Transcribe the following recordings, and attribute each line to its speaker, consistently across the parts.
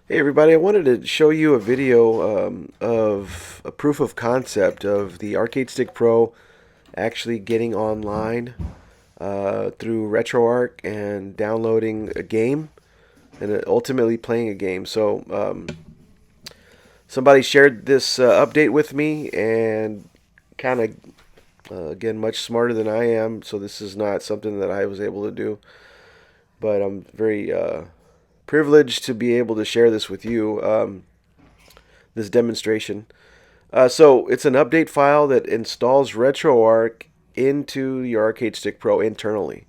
Speaker 1: Hey everybody, I wanted to show you a video of a proof of concept of the Arcade Stick Pro actually getting online through RetroArch and downloading a game and ultimately playing a game. So somebody shared this update with me and kind of, again, much smarter than I am, so this is not something that I was able to do, but I'm very privileged to be able to share this with you, this demonstration. So it's an update file that installs RetroArch into your Arcade Stick Pro internally.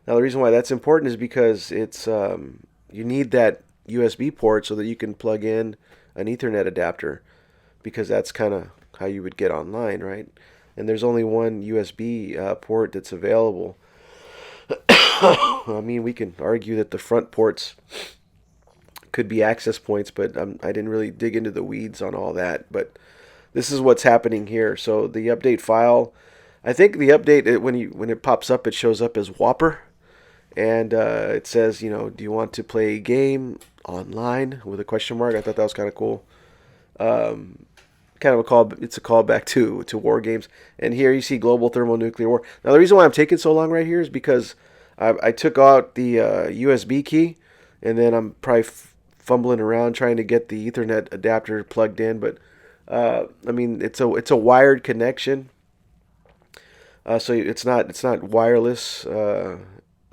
Speaker 1: Now the reason why that's important is because it's you need that USB port so that you can plug in an Ethernet adapter, because that's kind of how you would get online, right? And there's only one USB port that's available. I mean, we can argue that the front ports could be access points, but I didn't really dig into the weeds on all that. But this is what's happening here. So the update file, I think the update when it pops up, it shows up as Whopper, and it says, do you want to play a game online with a question mark? I thought that was kind of cool. Kind of a call. It's a callback to war games. And here you see global thermonuclear war. Now the reason why I'm taking so long right here is because I took out the USB key, and then I'm probably fumbling around trying to get the Ethernet adapter plugged in. But I mean, it's a wired connection, so it's not wireless.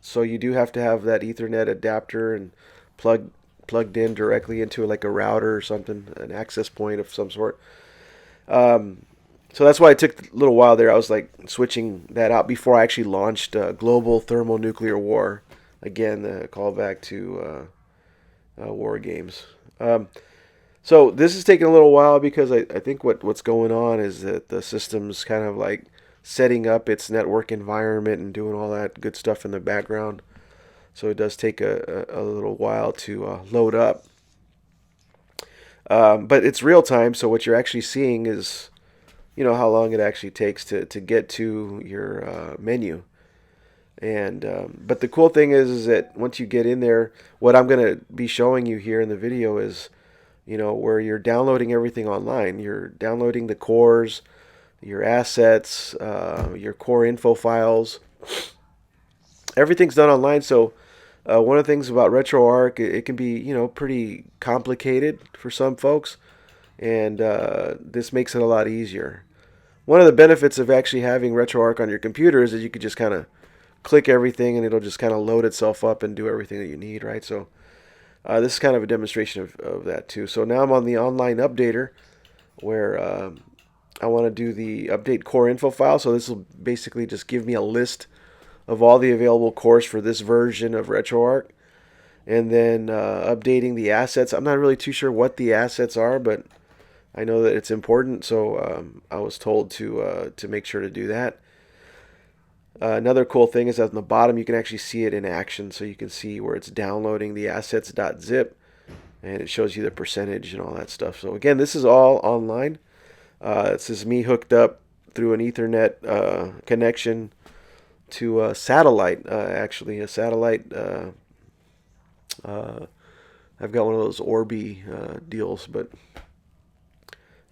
Speaker 1: So you do have to have that Ethernet adapter and plugged in directly into like a router or something, an access point of some sort. Um, so that's why it took a little while there. I was like switching that out before I actually launched Global Thermonuclear War. Again, the callback to war games. So this is taking a little while because I think what's going on is that the system's kind of like setting up its network environment and doing all that good stuff in the background. So it does take a little while to load up. But it's real time, so what you're actually seeing is, how long it actually takes to get to your menu. And but the cool thing is that once you get in there, what I'm going to be showing you here in the video is, where you're downloading everything online. You're downloading the cores, your assets, your core info files. Everything's done online. So one of the things about RetroArch, it can be, pretty complicated for some folks, and this makes it a lot easier. One of the benefits of actually having RetroArch on your computer is that you could just kind of click everything and it'll just kind of load itself up and do everything that you need, right? So this is kind of a demonstration of that too. So now I'm on the online updater where I want to do the update core info file. So this will basically just give me a list of all the available cores for this version of RetroArch, and then updating the assets. I'm not really too sure what the assets are, but I know that it's important, so I was told to make sure to do that. Another cool thing is that on the bottom you can actually see it in action, so you can see where it's downloading the assets.zip, and it shows you the percentage and all that stuff. So again, this is all online. This is me hooked up through an Ethernet connection to a satellite. Actually, a satellite. I've got one of those Orbi deals,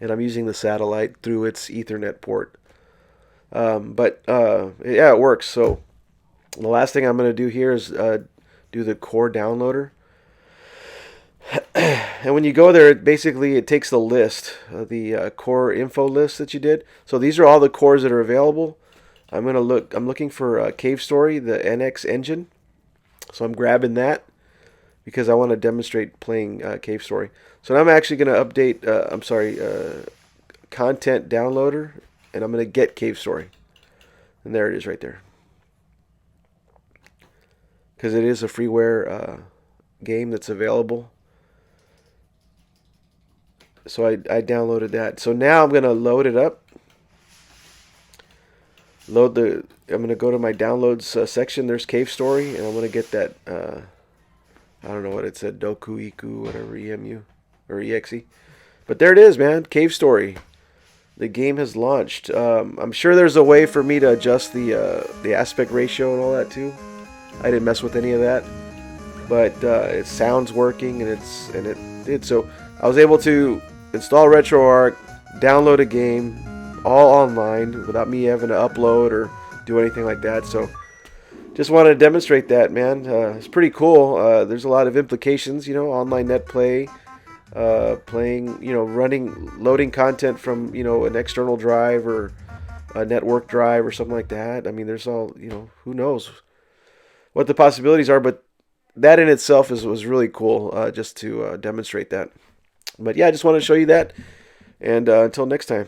Speaker 1: and I'm using the satellite through its Ethernet port. But yeah, it works. So the last thing I'm going to do here is do the core downloader. And when you go there, it takes the list, the core info list that you did. So these are all the cores that are available. I'm looking for Cave Story, the NX engine. So I'm grabbing that because I want to demonstrate playing Cave Story. So now I'm actually going to update. Content downloader, and I'm going to get Cave Story. And there it is right there. Because it is a freeware game that's available. So I downloaded that. So now I'm going to load it up. I'm going to go to my downloads section. There's Cave Story, and I'm going to get that, I don't know what it said, Doku Iku, whatever, EMU, or EXE. But there it is, man, Cave Story. The game has launched. I'm sure there's a way for me to adjust the aspect ratio and all that too. I didn't mess with any of that. but it sounds working, and it did. So I was able to install RetroArch, download a game, all online without me having to upload or do anything like that. So just wanted to demonstrate that, man. It's pretty cool. There's a lot of implications, online net play, playing, loading content from, an external drive or a network drive or something like that. I mean, there's all, who knows what the possibilities are, but that in itself was really cool, just to demonstrate that. But yeah, I just wanted to show you that. And until next time.